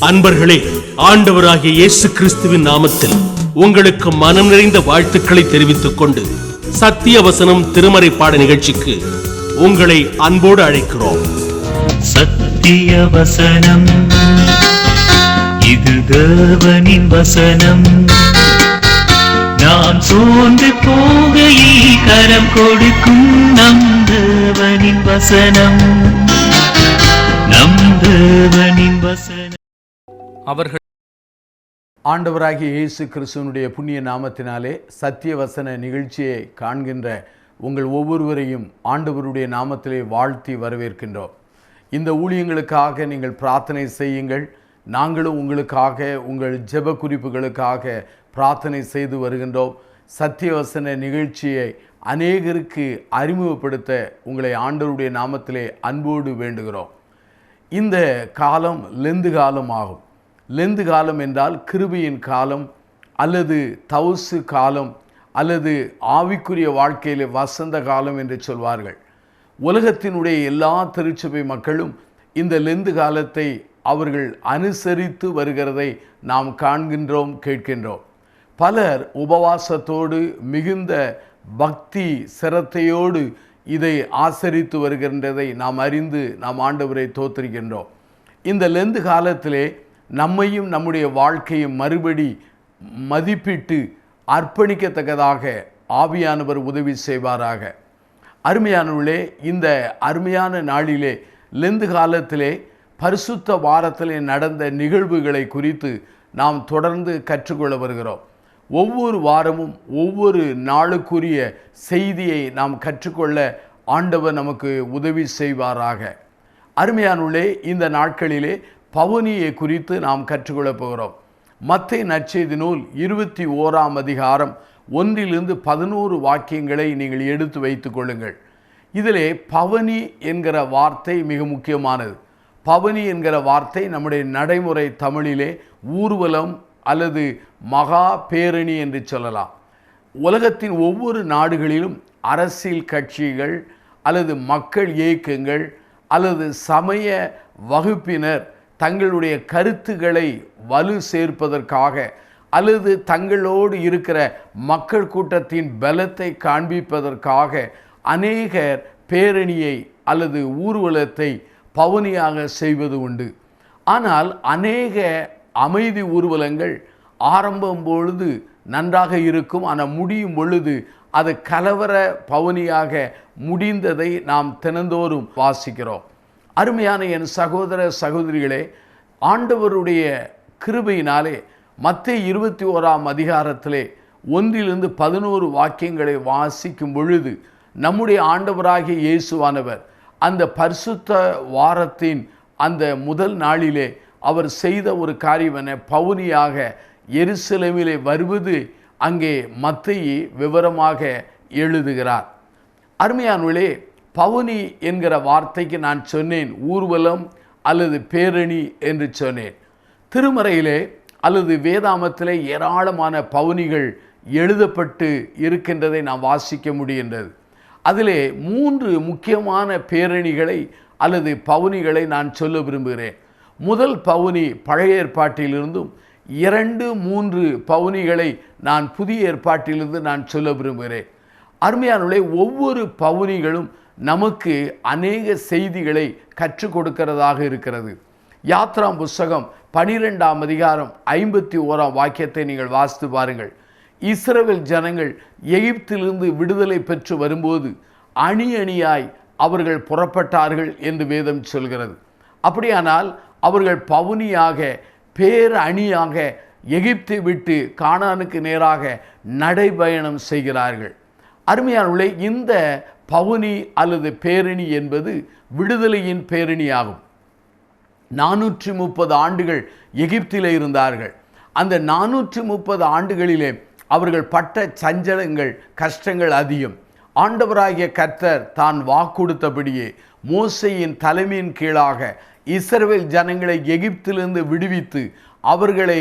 அன்பர்களே, ஆண்டவராகிய இயேசு கிறிஸ்துவின் நாமத்தில் உங்களுக்கு மனம் நிறைந்த வாழ்த்துக்களை தெரிவித்துக் கொண்டு சத்திய வசனம் திருமறை பாட நிகழ்ச்சிக்கு உங்களை அன்போடு அழைக்கிறோம். சத்திய வசனம், இது தேவனின் வசனம். நாம் சோர்ந்து போகையில் கரம் கொடுக்கும் நம் தேவனின் வசனம், நம் தேவனின் வசனம். அவர்கள் ஆண்டவராகிய இயேசு கிறிஸ்துவனுடைய புண்ணிய நாமத்தினாலே சத்திய வசன நிகழ்ச்சியை காண்கின்ற உங்கள் ஒவ்வொருவரையும் ஆண்டவருடைய நாமத்திலே வாழ்த்தி வரவேற்கின்றோம். இந்த ஊழியங்களுக்காக நீங்கள் பிரார்த்தனை செய்யுங்கள். நாங்களும் உங்களுக்காக உங்கள் ஜெப குறிப்புகளுக்காக பிரார்த்தனை செய்து வருகின்றோம். சத்திய வசன நிகழ்ச்சியை அநேகருக்கு அறிமுகப்படுத்த உங்களை ஆண்டவருடைய நாமத்திலே அன்போடு வேண்டுகிறோம். இந்த காலம் லெந்து காலம் ஆகும். லெந்து காலம் என்றால் கிருபையின் காலம் அல்லது தவுசு காலம் அல்லது ஆவிக்குரிய வாழ்க்கையிலே வசந்த காலம் என்று சொல்வார்கள். உலகத்தினுடைய எல்லா திருச்சபை மக்களும் இந்த லெந்து காலத்தை அவர்கள் அனுசரித்து வருகிறதை நாம் காண்கின்றோம், கேட்கின்றோம். பலர் உபவாசத்தோடு மிகுந்த பக்தி சிரத்தையோடு இதை ஆசரித்து வருகின்றதை நாம் அறிந்து நாம் ஆண்டவரை தோற்றுகின்றோம். இந்த லெந்து காலத்திலே நம்மையும் நம்முடைய வாழ்க்கையும் மறுபடி மதிப்பிட்டு அர்ப்பணிக்கத்தக்கதாக ஆவியானவர் உதவி செய்வாராக. அருமையானவர்களே, இந்த அருமையான நாளிலே லெந்து காலத்திலே பரிசுத்த வாரத்திலே நடந்த நிகழ்வுகளை குறித்து நாம் தொடர்ந்து கற்றுக்கொள்ள வருகிறோம். ஒவ்வொரு வாரமும் ஒவ்வொரு நாளுக்குரிய செய்தியை நாம் கற்றுக்கொள்ள ஆண்டவர் நமக்கு உதவி செய்வாராக. அருமையானவர்களே, இந்த நாட்களிலே பவுனியை குறித்து நாம் கற்றுக்கொள்ளப் போகிறோம். மத்தேயு நற்செய்தி நூல் 21ஆம் அதிகாரம் 1-11 வாக்கியங்களை நீங்கள் எடுத்து வைத்துக் கொள்ளுங்கள். இதிலே பவனி என்கிற வார்த்தை மிக முக்கியமானது. பவனி என்கிற வார்த்தை நம்முடைய நடைமுறை தமிழிலே ஊர்வலம் அல்லது மகா பேரணி என்று சொல்லலாம். உலகத்தின் ஒவ்வொரு நாடுகளிலும் அரசியல் கட்சிகள் அல்லது மக்கள் இயக்கங்கள் அல்லது சமய வகுப்பினர் தங்களுடைய கருத்துக்களை வலு சேர்ப்பதற்காக அல்லது தங்களோடு இருக்கிற மக்கள் கூட்டத்தின் பலத்தை காண்பிப்பதற்காக அநேகர் பேரணியை அல்லது ஊர்வலத்தை பவனியாக செய்வது உண்டு. ஆனால் அநேக அமைதி ஊர்வலங்கள் ஆரம்பம் பொழுது நன்றாக இருக்கும், ஆனால் முடியும் பொழுது அது கலவர பவனியாக முடிந்ததை நாம் தினந்தோறும் வாசிக்கிறோம். அருமையான என் சகோதர சகோதரிகளே, ஆண்டவருடைய கிருபையினாலே மத்தேயு 21ஆம் அதிகாரத்திலே 1-11 வாக்கியங்களை வாசிக்கும் பொழுது நம்முடைய ஆண்டவராகிய இயேசுவானவர் அந்த பரிசுத்த வாரத்தின் அந்த முதல் நாளிலே அவர் செய்த ஒரு காரியம் என பவுனியாக எருசலேமிலே வருவது அங்கே மத்தேயு விவரமாக எழுதுகிறார். அருமையானவர்களே, பவுனி என்கிற வார்த்தைக்கு நான் சொன்னேன் ஊர்வலம் அல்லது பேரணி என்று சொன்னேன். திருமறையிலே அல்லது வேதாமத்திலே ஏராளமான பவுனிகள் எழுதப்பட்டு இருக்கின்றதை நாம் வாசிக்க முடிகின்றது. அதிலே 3 முக்கியமான பேரணிகளை அல்லது பவுனிகளை நான் சொல்ல விரும்புகிறேன். முதல் பவுனி பழைய ஏற்பாட்டிலிருந்தும் 2-3 பவுனிகளை நான் புதிய ஏற்பாட்டிலிருந்து நான் சொல்ல விரும்புகிறேன். அருமையானவர்களே, ஒவ்வொரு பவுனிகளும் நமக்கு அநேக செய்திகளை கற்றுக் கொடுக்கிறதாக இருக்கிறது. யாத்ராம் புஸ்தகம் 12ஆம் அதிகாரம் 51ஆம் வாக்கியத்தை நீங்கள் வாசித்து பாருங்கள். இஸ்ரவேல் ஜனங்கள் எகிப்திலிருந்து விடுதலை பெற்று வரும்போது அணி அணியாய் அவர்கள் புறப்பட்டார்கள் என்று வேதம் சொல்கிறது. அப்படியானால் அவர்கள் பவுனியாக பேர் அணியாக எகிப்தை விட்டு கானானுக்கு நேராக நடைபயணம் செய்கிறார்கள். அருமையானவர்களே, இந்த பவுனி அல்லது பேரணி என்பது விடுதலையின் பேரணியாகும். 430 ஆண்டுகள் எகிப்திலே இருந்தார்கள். அந்த 430 ஆண்டுகளிலே அவர்கள் பட்ட சஞ்சலங்கள் கஷ்டங்கள் அதிகம். ஆண்டவராகிய கர்த்தர் தான் வாக்குடுத்தபடியே மோசேயின் தலைமையின் கீழாக இஸ்ரவேல் ஜனங்களை எகிப்திலிருந்து விடுவித்து அவர்களை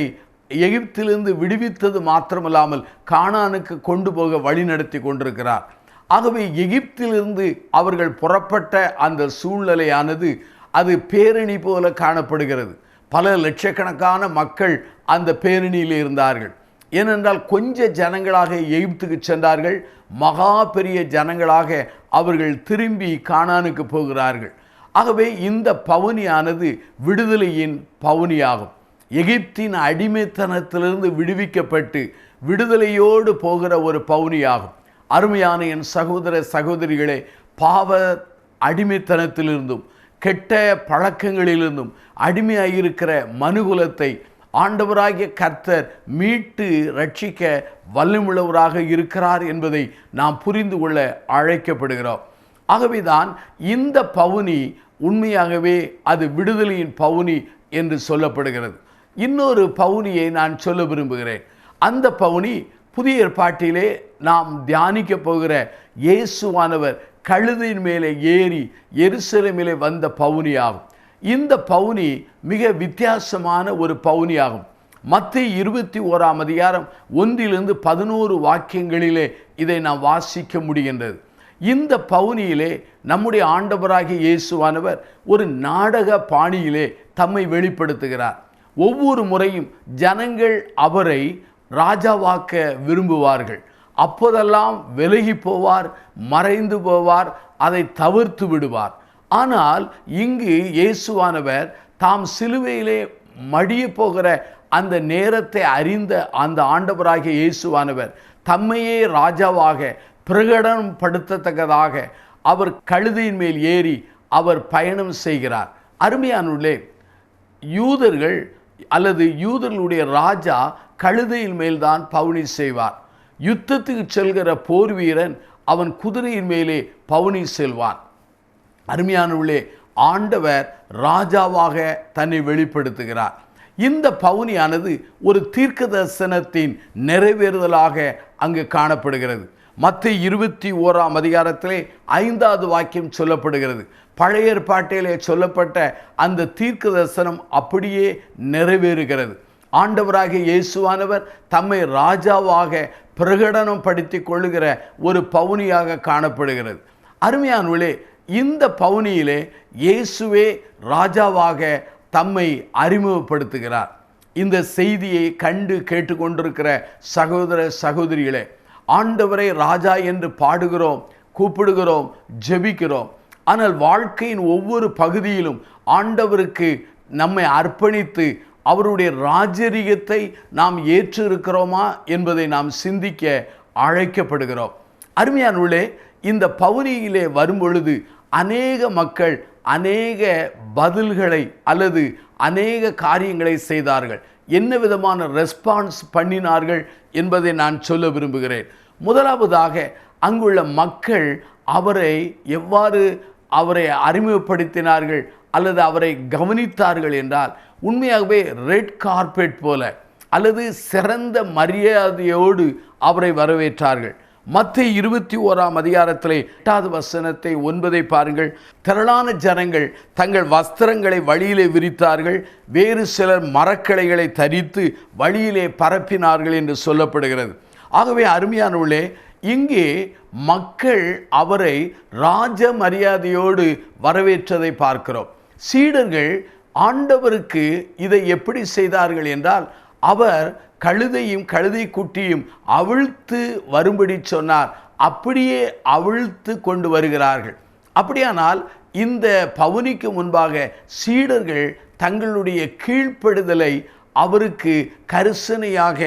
எகிப்திலிருந்து விடுவித்தது மாத்திரமல்லாமல் கானானுக்கு கொண்டு போக வழிநடத்தி கொண்டிருக்கிறார். ஆகவே எகிப்திலிருந்து அவர்கள் புறப்பட்ட அந்த சூழ்நிலையானது அது பேரணி போல காணப்படுகிறது. பல லட்சக்கணக்கான மக்கள் அந்த பேரணியில் இருந்தார்கள். ஏனென்றால் கொஞ்ச ஜனங்களாக எகிப்துக்கு சென்றார்கள், மகா பெரிய ஜனங்களாக அவர்கள் திரும்பி கானானுக்கு போகிறார்கள். ஆகவே இந்த பவுனியானது விடுதலையின் பவுனியாகும். எகிப்தின் அடிமைத்தனத்திலிருந்து விடுவிக்கப்பட்டு விடுதலையோடு போகிற ஒரு பவுனியாகும். அருமையான என் சகோதர சகோதரிகளே, பாவ அடிமைத்தனத்திலிருந்தும் கெட்ட பழக்கங்களிலிருந்தும் அடிமையாயிருக்கிற மனுகுலத்தை ஆண்டவராகிய கர்த்தர் மீட்டு ரட்சிக்க வல்லமுள்ளவராக இருக்கிறார் என்பதை நாம் புரிந்து கொள்ள அழைக்கப்படுகிறோம். ஆகவேதான் இந்த பவுனி உண்மையாகவே அது விடுதலையின் பவுனி என்று சொல்லப்படுகிறது. இன்னொரு பவுனியை நான் சொல்ல விரும்புகிறேன். அந்த பவுனி புதிய ஏற்பாட்டிலே நாம் தியானிக்க போகிற இயேசுவானவர் கழுதையின் மேலே ஏறி எருசலேமிலே வந்த பவுனியாகும். இந்த பவுனி மிக வித்தியாசமான ஒரு பவுனியாகும். மத்தேயு 21ஆம் அதிகாரம் 1-11 வாக்கியங்களிலே இதை நாம் வாசிக்க முடிகின்றது. இந்த பவுனியிலே நம்முடைய ஆண்டவராகிய இயேசுவானவர் ஒரு நாடக பாணியிலே தம்மை வெளிப்படுத்துகிறார். ஒவ்வொரு முறையும் ஜனங்கள் அவரை ராஜாவாக்க விரும்புவார்கள். அப்போதெல்லாம் விலகி போவார், மறைந்து போவார், அதை தவிர்த்து விடுவார். ஆனால் இங்கு இயேசுவானவர் தாம் சிலுவையிலே மடிய போகிற அந்த நேரத்தை அறிந்த அந்த ஆண்டவராகிய இயேசுவானவர் தம்மையே ராஜாவாக பிரகடனம் படுத்தத்தக்கதாக அவர் கழுதையின் மேல் ஏறி அவர் பயணம் செய்கிறார். அருமையானுள்ளே, யூதர்கள் அல்லது யூதர்களுடைய ராஜா கழுதையின் மேல்தான் பவுனி செய்வார். யுத்தத்துக்கு செல்கிற போர் வீரன் அவன் குதிரையின் மேலே பவுனி செல்வான். அருமையானுள்ளே, ஆண்டவர் ராஜாவாக தன்னை வெளிப்படுத்துகிறார். இந்த பவுனியானது ஒரு தீர்க்க தரிசனத்தின் நிறைவேறுதலாக அங்கு காணப்படுகிறது. மத்தேயு 21ஆம் அதிகாரத்திலே 5வது வாக்கியம் சொல்லப்படுகிறது. பழைய ஏற்பாட்டிலே சொல்லப்பட்ட அந்த தீர்க்க தரிசனம் அப்படியே நிறைவேறுகிறது. ஆண்டவராகிய இயேசுவானவர் தம்மை ராஜாவாக பிரகடனம் படுத்தி கொள்ளுகிற ஒரு பவுனியாக காணப்படுகிறது. அருமையானவர்களே, இந்த பவுனியிலே இயேசுவே ராஜாவாக தம்மை அறிமுகப்படுத்துகிறார். இந்த செய்தியை கண்டு கேட்டுக்கொண்டிருக்கிற சகோதர சகோதரிகளே, ஆண்டவரை ராஜா என்று பாடுகிறோம், கூப்பிடுகிறோம், ஜெபிக்கிறோம். ஆனால் வாழ்க்கையின் ஒவ்வொரு பகுதியிலும் ஆண்டவருக்கு நம்மை அர்ப்பணித்து அவருடைய ராஜரீகத்தை நாம் ஏற்றிருக்கிறோமா என்பதை நாம் சிந்திக்க அழைக்கப்படுகிறோம். அருமையானவர்களே, இந்த பவுனியிலே வரும்பொழுது அநேக மக்கள் அநேக பதில்களை அல்லது அநேக காரியங்களை செய்தார்கள். என்ன விதமான ரெஸ்பான்ஸ் பண்ணினார்கள் என்பதை நான் சொல்ல விரும்புகிறேன். முதலாவதாக அங்குள்ள மக்கள் அவரை எவ்வாறு அறிமுகப்படுத்தினார்கள் அல்லது அவரை கவனித்தார்கள் என்றால், உண்மையாகவே ரெட் கார்பெட் போல அல்லது சிறந்த மரியாதையோடு அவரை வரவேற்றார்கள். மத்தேயு 21ஆம் அதிகாரத்திலே 8வது வசனத்தை 9 பாருங்கள். திரளான ஜனங்கள் தங்கள் வஸ்திரங்களை வழியிலே விரித்தார்கள், வேறு சிலர் மரக்கிளைகளை தரித்து வழியிலே பரப்பினார்கள் என்று சொல்லப்படுகிறது. ஆகவே அருமையானவர்களே, இங்கே மக்கள் அவரை ராஜ மரியாதையோடு வரவேற்றதை பார்க்கிறோம். சீடர்கள் ஆண்டவருக்கு இதை எப்படி செய்தார்கள் என்றால், அவர் கழுதையும் கழுதை குட்டியும் அவிழ்த்து வரும்படி சொன்னார். அப்படியே அவிழ்த்து கொண்டு வருகிறார்கள். அப்படியானால் இந்த பவுனிக்கு முன்பாக சீடர்கள் தங்களுடைய கீழ்ப்படுதலை அவருக்கு கரிசனையாக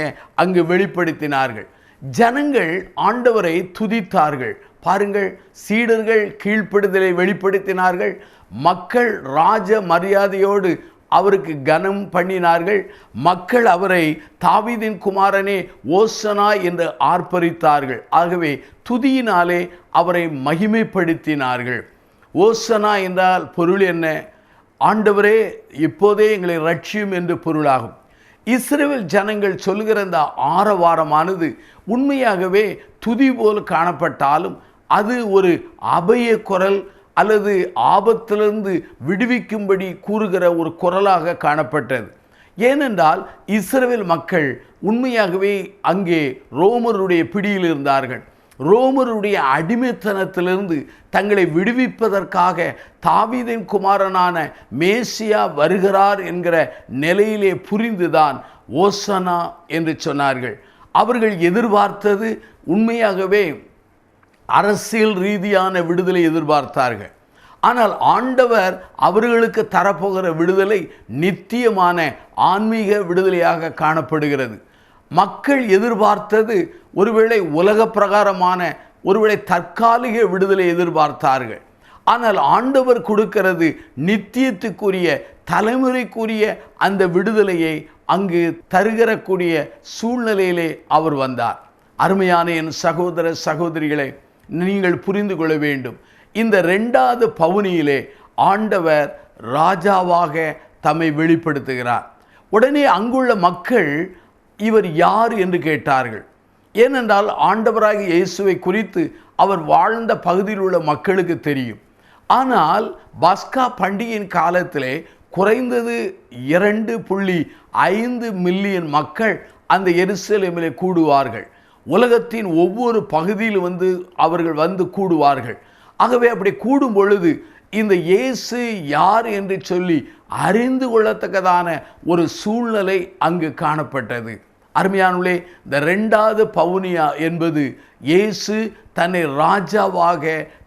அங்கு வெளிப்படுத்தினார்கள். ஜனங்கள் ஆண்டவரை துதித்தார்கள். பாருங்கள், சீடர்கள் கீழ்ப்படுதலை வெளிப்படுத்தினார்கள். மக்கள் ராஜ மரியாதையோடு அவருக்கு கனம் பண்ணினார்கள். மக்கள் அவரை தாவீதின் குமாரனே ஓசனா என்று ஆர்ப்பரித்தார்கள். ஆகவே துதியினாலே அவரை மகிமைப்படுத்தினார்கள். ஓசனா என்றால் பொருள் என்ன? ஆண்டவரே, இப்போதே எங்களை ரட்சியும் என்று பொருளாகும். இஸ்ரவேல் ஜனங்கள் சொல்லுகிற இந்த ஆரவாரமானது உண்மையாகவே துதி போல் காணப்பட்டாலும் அது ஒரு அபய குரல் அல்லது ஆபத்திலிருந்து விடுவிக்கும்படி கூறுகிற ஒரு குரலாக காணப்பட்டது. ஏனென்றால் இஸ்ரவேல் மக்கள் உண்மையாகவே அங்கே ரோமருடைய பிடியில் இருந்தார்கள். ரோமருடைய அடிமைத்தனத்திலிருந்து தங்களை விடுவிப்பதற்காக தாவீதின் குமாரனான மேசியா வருகிறார் என்கிற நிலையிலே புரிந்துதான் ஓசனா என்று சொன்னார்கள். அவர்கள் எதிர்பார்த்தது உண்மையாகவே அரசியல் ரீதியான விடுதலை எதிர்பார்த்தார்கள். ஆனால் ஆண்டவர் அவர்களுக்கு தரப்போகிற விடுதலை நித்தியமான ஆன்மீக விடுதலையாக காணப்படுகிறது. மக்கள் எதிர்பார்த்தது ஒருவேளை உலக பிரகாரமான ஒருவேளை தற்காலிக விடுதலை எதிர்பார்த்தார்கள். ஆனால் ஆண்டவர் கொடுக்கிறது நித்தியத்துக்குரிய தலைமுறைக்குரிய அந்த விடுதலையை அங்கு தருகிறக்கூடிய சூழ்நிலையிலே அவர் வந்தார். அருமையான என் சகோதர சகோதரிகளை, நீங்கள் புரிந்து கொள்ள வேண்டும். இந்த 2வது பவுனியிலே ஆண்டவர் ராஜாவாக தம்மை வெளிப்படுத்துகிறார். உடனே அங்குள்ள மக்கள் இவர் யார் என்று கேட்டார்கள். ஏனென்றால் ஆண்டவராகிய இயேசுவை குறித்து அவர் வாழ்ந்த பகுதியில் உள்ள மக்களுக்கு தெரியும். ஆனால் பஸ்கா பண்டிகையின் காலத்திலே குறைந்தது 2.5 மில்லியன் மக்கள் அந்த எருசலேமிலே கூடுவார்கள். உலகத்தின் ஒவ்வொரு பகுதியில் அவர்கள் வந்து கூடுவார்கள். ஆகவே அப்படி கூடும் பொழுது இந்த இயேசு யார் என்று சொல்லி அறிந்து கொள்ளத்தக்கதான ஒரு சூழ்நிலை அங்கு காணப்பட்டது. அருமையானவர்களே, இந்த 2வது பவுனியா என்பது இயேசு தன்னை ராஜாவாக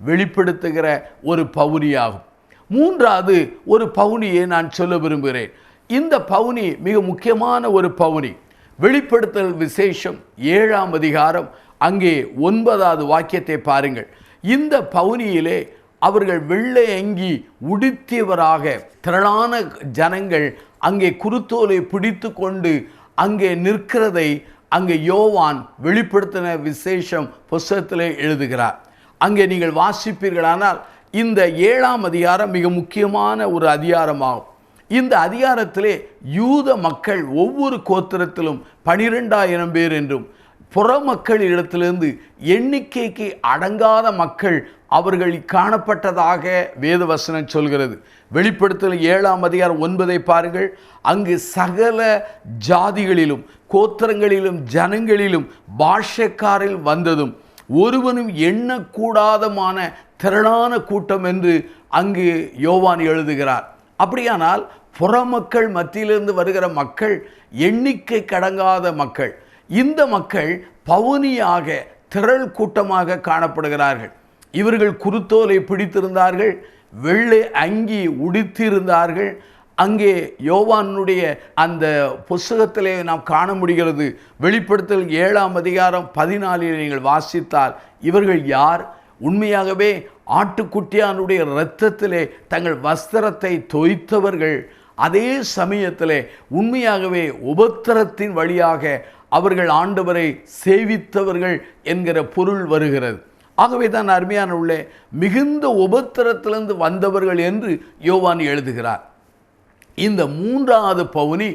வெளிப்படுத்துகிற ஒரு பவுனியாகும். 3வது ஒரு பவுனியை நான் சொல்ல விரும்புகிறேன். இந்த பவுனி மிக முக்கியமான ஒரு பவுனி. வெளிப்படுத்தல் விசேஷம் 7ஆம் அதிகாரம் அங்கே 9வது வாக்கியத்தை பாருங்கள். இந்த பவுனியிலே அவர்கள் வெள்ளை அங்கி உடுத்தியவராக திரளான ஜனங்கள் அங்கே குருத்தோலை பிடித்து கொண்டு அங்கே நிற்கிறதை அங்கே யோவான் வெளிப்படுத்தின விசேஷம் புஸ்தகத்திலே எழுதுகிறார். அங்கே நீங்கள் வாசிப்பீர்களானால் இந்த 7ஆம் அதிகாரம் மிக முக்கியமான ஒரு அதிகாரமாகும். இந்த அதிகாரத்திலே யூத மக்கள் ஒவ்வொரு கோத்திரத்திலும் 12,000 பேர் என்றும், புற மக்களிடத்திலிருந்து எண்ணிக்கைக்கு அடங்காத மக்கள் அவர்கள் காணப்பட்டதாக வேதவசனம் சொல்கிறது. வெளிப்படுத்தல் 7ஆம் அதிகாரம் 9 பாருங்கள். அங்கு சகல ஜாதிகளிலும் கோத்திரங்களிலும் ஜனங்களிலும் பாஷைக்காரில் வந்ததும் ஒருவனும் எண்ணக்கூடாதமான திரளான கூட்டம் என்று அங்கு யோவான் எழுதுகிறார். அப்படியானால் புறமக்கள் மத்தியிலிருந்து வருகிற மக்கள் எண்ணிக்கை கடங்காத மக்கள். இந்த மக்கள் பவுனியாக திரள் கூட்டமாக காணப்படுகிறார்கள். இவர்கள் குருத்தோலை பிடித்திருந்தார்கள், வெள்ளை அங்கி உடுத்தியிருந்தார்கள். அங்கே யோவானுடைய அந்த புஸ்தகத்திலே நாம் காண முடிகிறது. வெளிப்படுத்தல் 7ஆம் அதிகாரம் 14 நீங்கள் வாசித்தால் இவர்கள் யார்? உண்மையாகவே ஆட்டுக்குட்டியானுடைய இரத்தத்திலே தங்கள் வஸ்திரத்தை தோய்த்தவர்கள். அதே சமயத்திலே உண்மையாகவே உபத்திரத்தின் வழியாக அவர்கள் ஆண்டவரை சேவித்தவர்கள் என்கிற பொருள் வருகிறது. ஆகவே தான் அருமையானவர்களே, மிகுந்த உபத்திரத்திலிருந்து வந்தவர்கள் என்று யோவான் எழுதுகிறார். இந்த 3வது பவுனி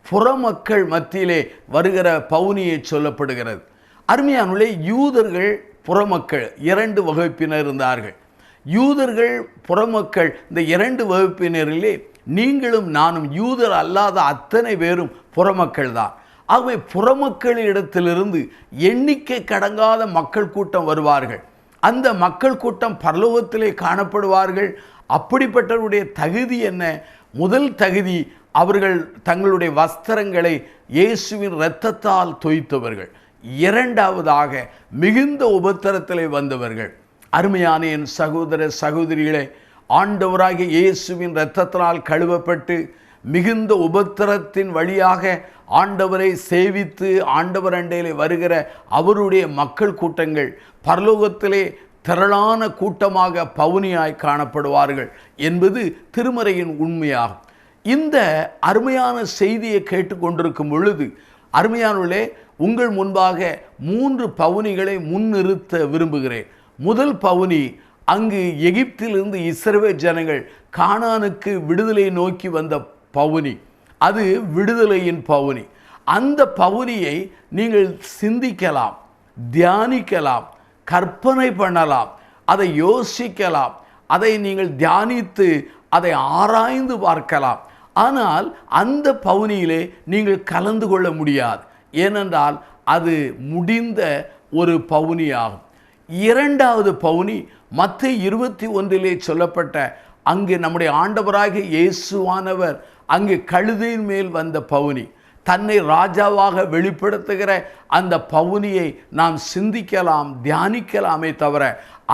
புறமக்கள் மத்தியிலே வருகிற பவுனியை சொல்லப்படுகிறது. அருமையானவர்களே, யூதர்கள் புறமக்கள் 2 வகுப்பினர் இருந்தார்கள். யூதர்கள் புறமக்கள் இந்த 2 வகுப்பினரிலே நீங்களும் நானும் யூதர் அல்லாத அத்தனை பேரும் புறமக்கள் தான். ஆகவே புறமக்களிடத்திலிருந்து எண்ணிக்கை கடங்காத மக்கள் கூட்டம் வருவார்கள். அந்த மக்கள் கூட்டம் பரலோகத்திலே காணப்படுவார்கள். அப்படிப்பட்டவருடைய தகுதி என்ன? முதல் தகுதி, அவர்கள் தங்களுடைய வஸ்திரங்களை இயேசுவின் இரத்தத்தால் தோய்த்தவர்கள். 2வதாக மிகுந்த உபத்திரத்திலே வந்தவர்கள். அருமையான என் சகோதர சகோதரிகளே, ஆண்டவராகிய இயேசுவின் இரத்தத்தினால் கழுவப்பட்டு மிகுந்த உபத்திரத்தின் வழியாக ஆண்டவரை சேவித்து ஆண்டவர் அண்டையிலே வருகிற அவருடைய மக்கள் கூட்டங்கள் பரலோகத்திலே திரளான கூட்டமாக பவுனியாய் காணப்படுவார்கள் என்பது திருமறையின் உண்மையாகும். இந்த அருமையான செய்தியை கேட்டுக்கொண்டிருக்கும் பொழுது அருமையானவர்களே, உங்கள் முன்பாக 3 பவுனிகளை முன்னிறுத்த விரும்புகிறேன். முதல் பவுனி, அங்கு எகிப்திலிருந்து இஸ்ரவேல் ஜனங்கள் கானானுக்கு விடுதலை நோக்கி வந்த பவுனி. அது விடுதலையின் பவுனி. அந்த பவுனியை நீங்கள் சிந்திக்கலாம், தியானிக்கலாம், கற்பனை பண்ணலாம், அதை யோசிக்கலாம், அதை நீங்கள் தியானித்து அதை ஆராய்ந்து பார்க்கலாம். ஆனால் அந்த பவுனியிலே நீங்கள் கலந்து கொள்ள முடியாது. ஏனென்றால் அது முடிந்த ஒரு பவுனியாகும். இரண்டாவது பவுனி மத்தேயு 21 சொல்லப்பட்ட அங்கே நம்முடைய ஆண்டவராகிய இயேசுவானவர் அங்கே கழுதையின் மேல் வந்த பவுனி, தன்னை ராஜாவாக வெளிப்படுத்துகிற அந்த பவுனியை நாம் சிந்திக்கலாம், தியானிக்கலாமே தவிர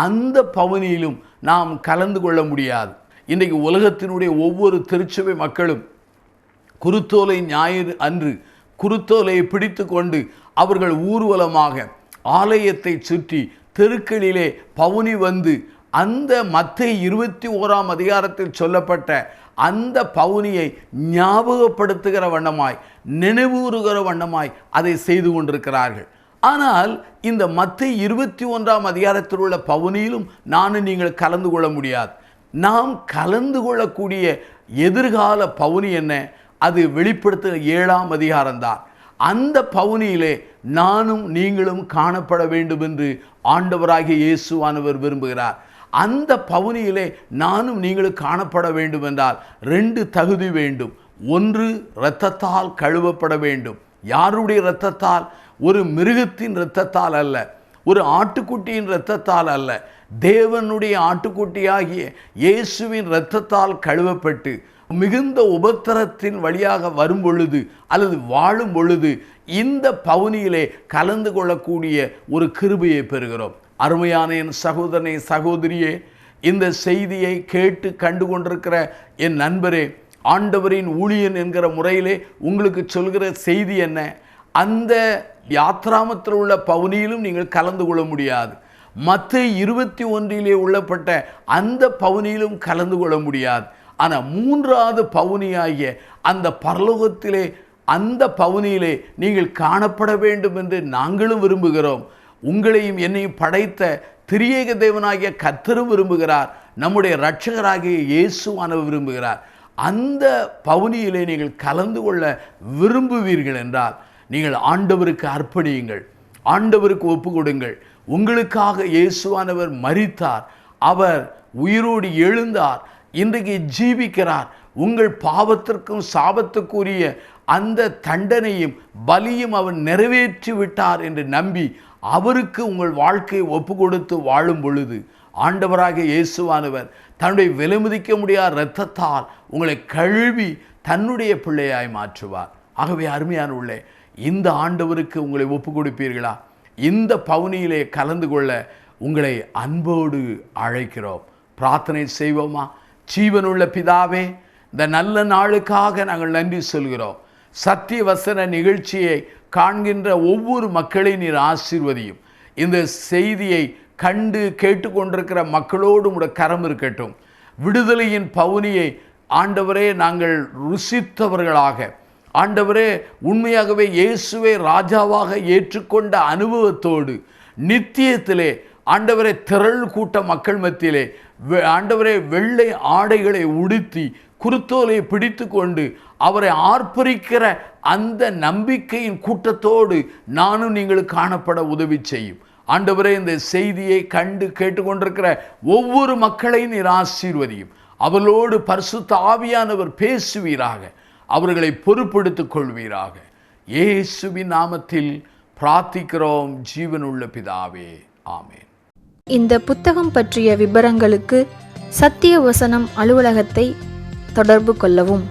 அந்த பவுனியிலும் நாம் கலந்து கொள்ள முடியாது. இன்றைக்கு உலகத்தினுடைய ஒவ்வொரு திருச்சபை மக்களும் குருத்தோலை ஞாயிறு அன்று குருத்தோலையை பிடித்து கொண்டு அவர்கள் ஊர்வலமாக ஆலயத்தை சுற்றி தெருக்களிலே பவுனி வந்து அந்த மத்தேயு 21 சொல்லப்பட்ட அந்த பவுனியை ஞாபகப்படுத்துகிற வண்ணமாய், நினைவூறுகிற வண்ணமாய் அதை செய்து கொண்டிருக்கிறார்கள். ஆனால் இந்த மத்தேயு 21 உள்ள பவுனியிலும் நானும் நீங்கள் கலந்து கொள்ள முடியாது. நாம் கலந்து கொள்ளக்கூடிய எதிர்கால பவுனி என்ன? அது வெளிப்படுத்துகிற 7ஆம் அதிகாரம்தான். அந்த பவுனியிலே நானும் நீங்களும் காணப்பட வேண்டும் என்று ஆண்டவராகிய இயேசுவானவர் விரும்புகிறார். அந்த பவுனியிலே நானும் நீங்களும் காணப்பட வேண்டும் என்றால் 2 தகுதி வேண்டும். ஒன்று, இரத்தத்தால் கழுவப்பட வேண்டும். யாருடைய இரத்தத்தால்? ஒரு மிருகத்தின் இரத்தத்தால் அல்ல, ஒரு ஆட்டுக்குட்டியின் இரத்தத்தால் அல்ல, தேவனுடைய ஆட்டுக்குட்டியாகிய இயேசுவின் இரத்தத்தால் கழுவப்பட்டு மிகுந்த உபத்திரத்தின் வழியாக வரும் பொழுது அல்லது வாழும் பொழுது இந்த பவுனியிலே கலந்து கொள்ளக்கூடிய ஒரு கிருபையை பெறுகிறோம். அருமையான என் சகோதரனே, சகோதரியே, இந்த செய்தியை கேட்டு கண்டு கொண்டிருக்கிற என் நண்பரே, ஆண்டவரின் ஊழியன் என்கிற முறையிலே உங்களுக்கு சொல்கிற செய்தி என்ன? அந்த யாத்ராமத்தில் உள்ள பவுனியிலும் நீங்கள் கலந்து கொள்ள முடியாது. மத்தேயு 21 உள்ளப்பட்ட அந்த பவுனியிலும் கலந்து கொள்ள முடியாது. ஆனால் 3வது பவுனியாகிய அந்த பரலோகத்திலே அந்த பவுனியிலே நீங்கள் காணப்பட வேண்டும் என்று நாங்களும் விரும்புகிறோம். உங்களையும் என்னையும் படைத்த திரியேக தேவனாகிய கர்த்தரும் விரும்புகிறார். நம்முடைய இரட்சகராகிய இயேசுவானவர் விரும்புகிறார். அந்த பவுனியிலே நீங்கள் கலந்து கொள்ள விரும்புவீர்கள் என்றால் நீங்கள் ஆண்டவருக்கு அர்ப்பணியுங்கள், ஆண்டவருக்கு ஒப்பு கொடுங்கள். உங்களுக்காக இயேசுவானவர் மரித்தார், அவர் உயிரோடு எழுந்தார், இன்றைக்கு ஜீவிக்கிறார். உங்கள் பாவத்திற்கும் சாபத்துக்குரிய அந்த தண்டனையும் பலியும் அவர் நிறைவேற்றி விட்டார் என்று நம்பி அவருக்கு உங்கள் வாழ்க்கையை ஒப்பு கொடுத்து வாழும் பொழுது ஆண்டவராகிய இயேசுவானவர் தன்னுடைய விலைமதிக்க முடியாத இரத்தத்தால் உங்களை கழுவி தன்னுடைய பிள்ளையாய் மாற்றுவார். ஆகவே அருமையான உள்ளே, இந்த ஆண்டவருக்கு உங்களை ஒப்பு கொடுப்பீர்களா? இந்த பவுனியிலே கலந்து கொள்ள உங்களை அன்போடு அழைக்கிறோம். பிரார்த்தனை செய்வோமா? ஜீவனுள்ள பிதாவே, இந்த நல்ல நாளுக்காக நாங்கள் நன்றி சொல்கிறோம். சத்திய வசன நிகழ்ச்சியை காண்கின்ற ஒவ்வொரு மக்களையும் நீர் ஆசீர்வதியும். இந்த செய்தியை கண்டு கேட்டுக்கொண்டிருக்கிற மக்களோடு உடைய கரம் இருக்கட்டும். விடுதலையின் பவுனியை ஆண்டவரே நாங்கள் ருசித்தவர்களாக, ஆண்டவரே உண்மையாகவே இயேசுவை ராஜாவாக ஏற்றுக்கொண்ட அனுபவத்தோடு நித்தியத்திலே ஆண்டவரே திரள் கூட்ட மக்கள் மத்தியிலே ஆண்டவரே வெள்ளை ஆடைகளை உடுத்தி குருத்தோலை பிடித்து கொண்டு அவரை ஆர்ப்பரிக்கிற அந்த நம்பிக்கையின் கூட்டத்தோடு நானும் நீங்கள் காணப்பட உதவி செய்யும். ஆண்டவரே, இந்த செய்தியை கண்டு கேட்டுக்கொண்டிருக்கிற ஒவ்வொரு மக்களையும் நீர் ஆசீர்வதியும். அவர்களோடு பரிசுத்த ஆவியானவர் பேசுவீராக, அவர்களை பொறுப்படுத்திக் கொள்வீராக. இயேசுவின் நாமத்தில் பிரார்த்திக்கிறோம் ஜீவனுள்ள பிதாவே, ஆமென். இந்த புத்தகம் பற்றிய விபரங்களுக்கு சத்திய வசனம் அலுவலகத்தை தொடர்பு கொள்ளவும்.